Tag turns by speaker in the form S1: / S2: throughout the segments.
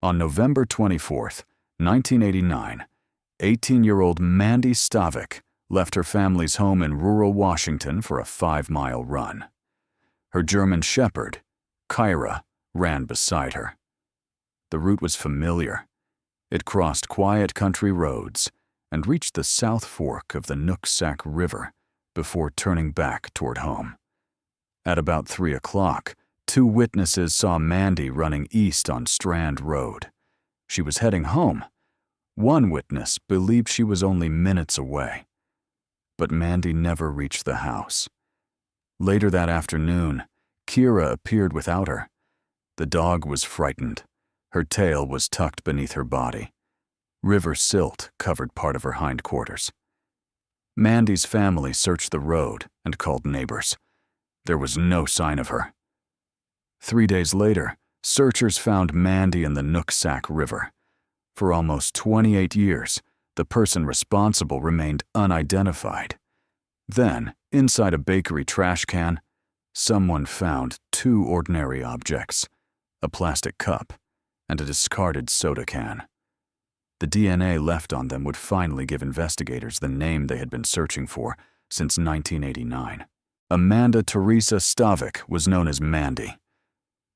S1: On November 24th, 1989, 18-year-old Mandy Stavik left her family's home in rural Washington for a 5-mile run. Her German shepherd, Kyra, ran beside her. The route was familiar. It crossed quiet country roads and reached the south fork of the Nooksack River before turning back toward home. At about 3 o'clock, 2 witnesses saw Mandy running east on Strand Road. She was heading home. One witness believed she was only minutes away. But Mandy never reached the house. Later that afternoon, Kyra appeared without her. The dog was frightened. Her tail was tucked beneath her body. River silt covered part of her hindquarters. Mandy's family searched the road and called neighbors. There was no sign of her. 3 days later, searchers found Mandy in the Nooksack River. For almost 28 years, the person responsible remained unidentified. Then, inside a bakery trash can, someone found 2 ordinary objects, a plastic cup and a discarded soda can. The DNA left on them would finally give investigators the name they had been searching for since 1989. Amanda Teresa Stavik was known as Mandy.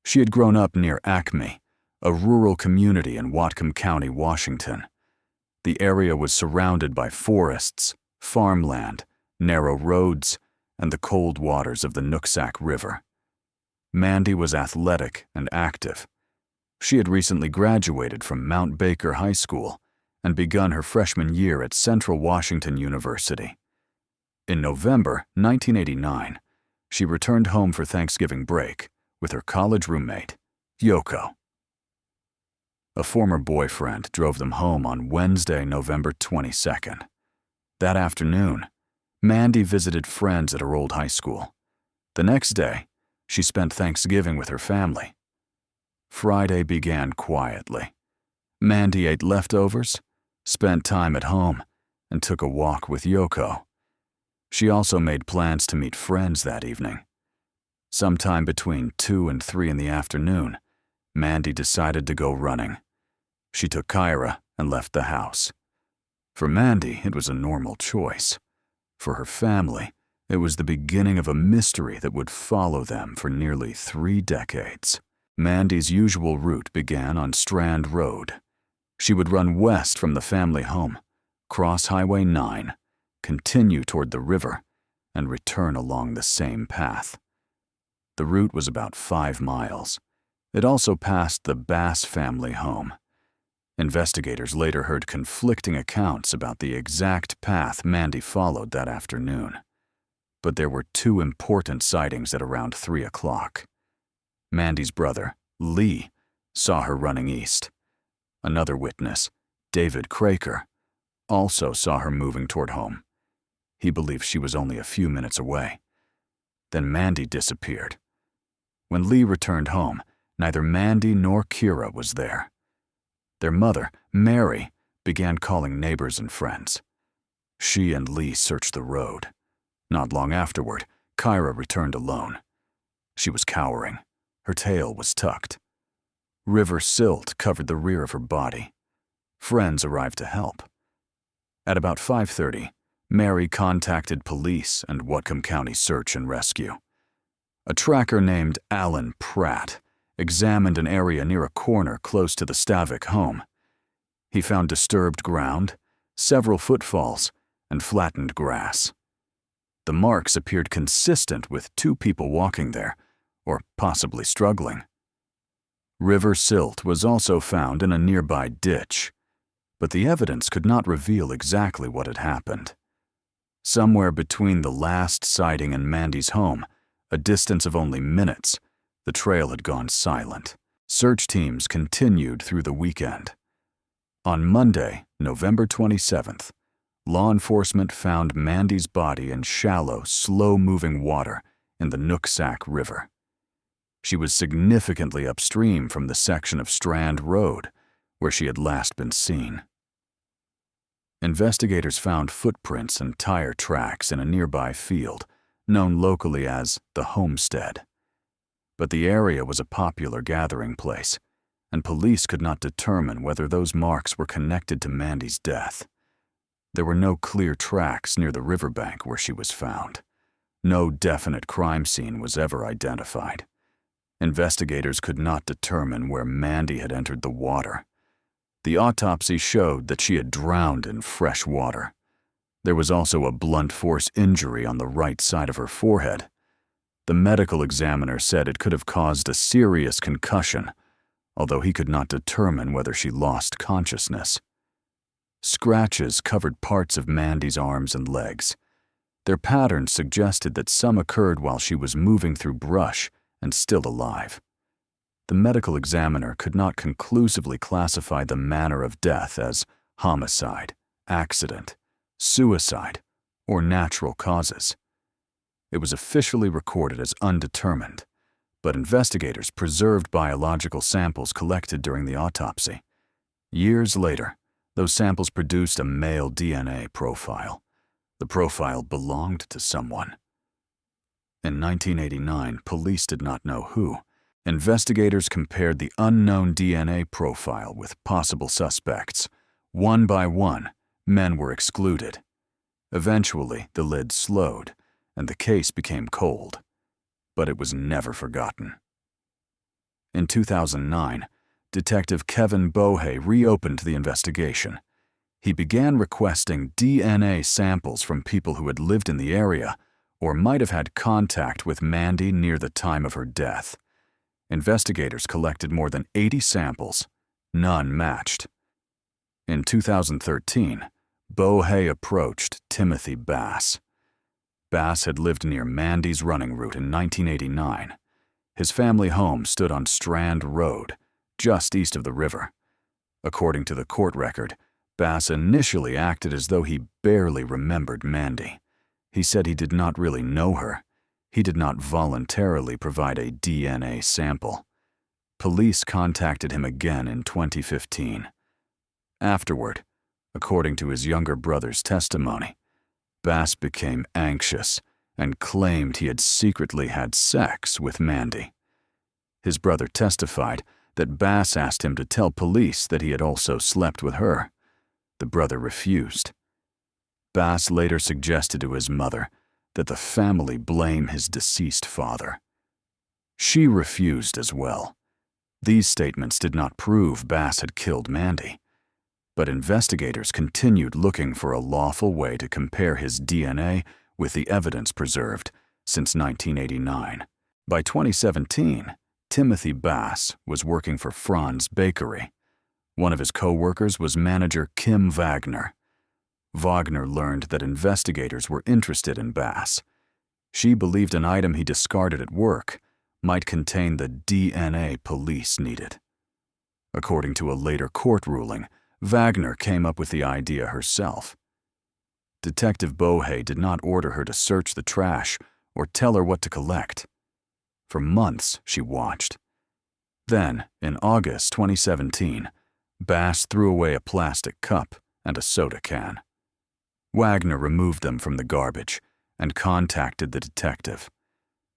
S1: She had grown up near Acme, a rural community in Whatcom County, Washington. The area was surrounded by forests, farmland, narrow roads, and the cold waters of the Nooksack River. Mandy was athletic and active. She had recently graduated from Mount Baker High School and begun her freshman year at Central Washington University. In November 1989, she returned home for Thanksgiving break with her college roommate, Yoko. A former boyfriend drove them home on Wednesday, November 22nd. That afternoon, Mandy visited friends at her old high school. The next day, she spent Thanksgiving with her family. Friday began quietly. Mandy ate leftovers, spent time at home, and took a walk with Yoko. She also made plans to meet friends that evening. Sometime between 2 and 3 in the afternoon, Mandy decided to go running. She took Kyra and left the house. For Mandy, it was a normal choice. For her family, it was the beginning of a mystery that would follow them for nearly 3 decades. Mandy's usual route began on Strand Road. She would run west from the family home, cross Highway 9, continue toward the river, and return along the same path. The route was about 5 miles. It also passed the Bass family home. Investigators later heard conflicting accounts about the exact path Mandy followed that afternoon. But there were 2 important sightings at around 3 o'clock. Mandy's brother, Lee, saw her running east. Another witness, David Craker, also saw her moving toward home. He believed she was only a few minutes away. Then Mandy disappeared. When Lee returned home, neither Mandy nor Kyra was there. Their mother, Mary, began calling neighbors and friends. She and Lee searched the road. Not long afterward, Kyra returned alone. She was cowering. Her tail was tucked. River silt covered the rear of her body. Friends arrived to help. At about 5:30, Mary contacted police and Whatcom County Search and Rescue. A tracker named Alan Pratt examined an area near a corner close to the Stavik home. He found disturbed ground, several footfalls, and flattened grass. The marks appeared consistent with 2 people walking there, or possibly struggling. River silt was also found in a nearby ditch, but the evidence could not reveal exactly what had happened. Somewhere between the last sighting and Mandy's home, a distance of only minutes, the trail had gone silent. Search teams continued through the weekend. On Monday, November 27th, law enforcement found Mandy's body in shallow, slow-moving water in the Nooksack River. She was significantly upstream from the section of Strand Road where she had last been seen. Investigators found footprints and tire tracks in a nearby field, known locally as the Homestead. But the area was a popular gathering place, and police could not determine whether those marks were connected to Mandy's death. There were no clear tracks near the riverbank where she was found. No definite crime scene was ever identified. Investigators could not determine where Mandy had entered the water. The autopsy showed that she had drowned in fresh water. There was also a blunt force injury on the right side of her forehead. The medical examiner said it could have caused a serious concussion, although he could not determine whether she lost consciousness. Scratches covered parts of Mandy's arms and legs. Their patterns suggested that some occurred while she was moving through brush and still alive. The medical examiner could not conclusively classify the manner of death as homicide, accident, suicide, or natural causes. It was officially recorded as undetermined, but investigators preserved biological samples collected during the autopsy. Years later, those samples produced a male DNA profile. The profile belonged to someone. In 1989, police did not know who. Investigators compared the unknown DNA profile with possible suspects. One by one, men were excluded. Eventually, the lid slowed, and the case became cold. But it was never forgotten. In 2009, Detective Kevin Bohe reopened the investigation. He began requesting DNA samples from people who had lived in the area or might have had contact with Mandy near the time of her death. Investigators collected more than 80 samples. None matched. In 2013, Bohe approached Timothy Bass. Bass had lived near Mandy's running route in 1989. His family home stood on Strand Road, just east of the river. According to the court record, Bass initially acted as though he barely remembered Mandy. He said he did not really know her. He did not voluntarily provide a DNA sample. Police contacted him again in 2015. Afterward, according to his younger brother's testimony, Bass became anxious and claimed he had secretly had sex with Mandy. His brother testified that Bass asked him to tell police that he had also slept with her. The brother refused. Bass later suggested to his mother that the family blame his deceased father. She refused as well. These statements did not prove Bass had killed Mandy, but investigators continued looking for a lawful way to compare his DNA with the evidence preserved since 1989. By 2017, Timothy Bass was working for Franz Bakery. One of his co-workers was manager Kim Wagner. Wagner learned that investigators were interested in Bass. She believed an item he discarded at work might contain the DNA police needed. According to a later court ruling, Wagner came up with the idea herself. Detective Bohe did not order her to search the trash or tell her what to collect. For months, she watched. Then, in August 2017, Bass threw away a plastic cup and a soda can. Wagner removed them from the garbage and contacted the detective.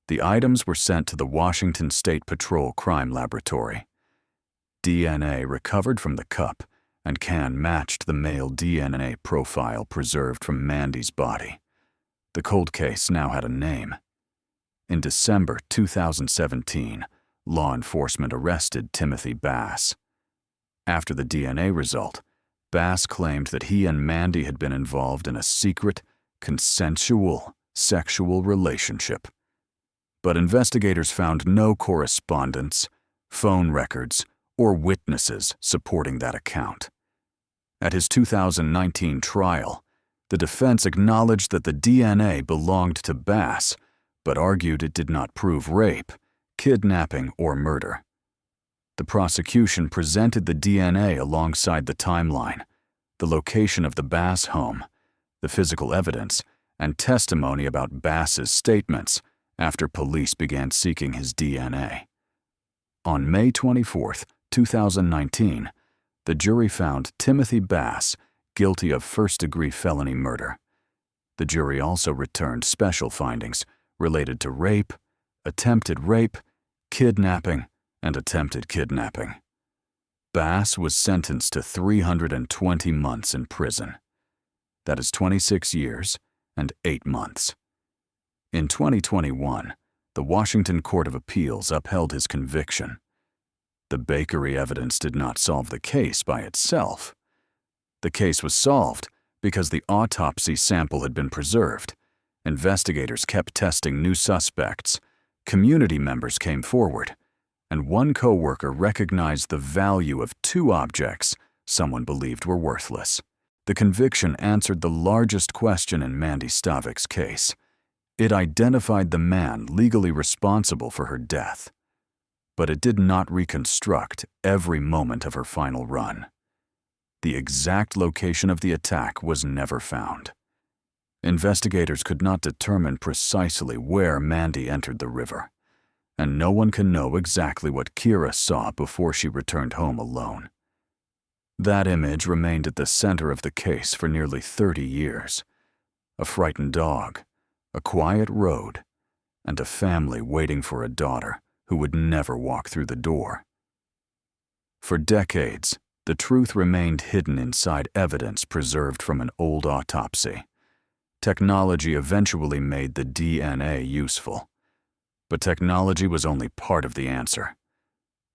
S1: The items were sent to the Washington State Patrol Crime Laboratory. DNA recovered from the cup and can matched the male DNA profile preserved from Mandy's body. The cold case now had a name. In December 2017, law enforcement arrested Timothy Bass. After the DNA result, Bass claimed that he and Mandy had been involved in a secret, consensual sexual relationship. But investigators found no correspondence, phone records, or witnesses supporting that account. At his 2019 trial, the defense acknowledged that the DNA belonged to Bass, but argued it did not prove rape, kidnapping, or murder. The prosecution presented the DNA alongside the timeline, the location of the Bass home, the physical evidence, and testimony about Bass's statements after police began seeking his DNA. On May 24, 2019, the jury found Timothy Bass guilty of first-degree felony murder. The jury also returned special findings related to rape, attempted rape, kidnapping, and attempted kidnapping. Bass was sentenced to 320 months in prison. That is 26 years and 8 months. In 2021, the Washington Court of Appeals upheld his conviction. The bakery evidence did not solve the case by itself. The case was solved because the autopsy sample had been preserved. Investigators kept testing new suspects, community members came forward, and one co-worker recognized the value of 2 objects someone believed were worthless. The conviction answered the largest question in Mandy Stavik's case. It identified the man legally responsible for her death. But it did not reconstruct every moment of her final run. The exact location of the attack was never found. Investigators could not determine precisely where Mandy entered the river, and no one can know exactly what Kyra saw before she returned home alone. That image remained at the center of the case for nearly 30 years. A frightened dog, a quiet road, and a family waiting for a daughter who would never walk through the door. For decades, the truth remained hidden inside evidence preserved from an old autopsy. Technology eventually made the DNA useful. But technology was only part of the answer.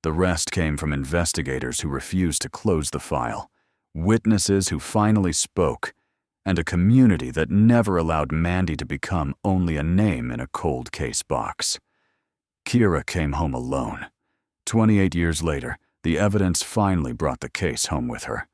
S1: The rest came from investigators who refused to close the file, witnesses who finally spoke, and a community that never allowed Mandy to become only a name in a cold case box. Kyra came home alone. 28 years later, the evidence finally brought the case home with her.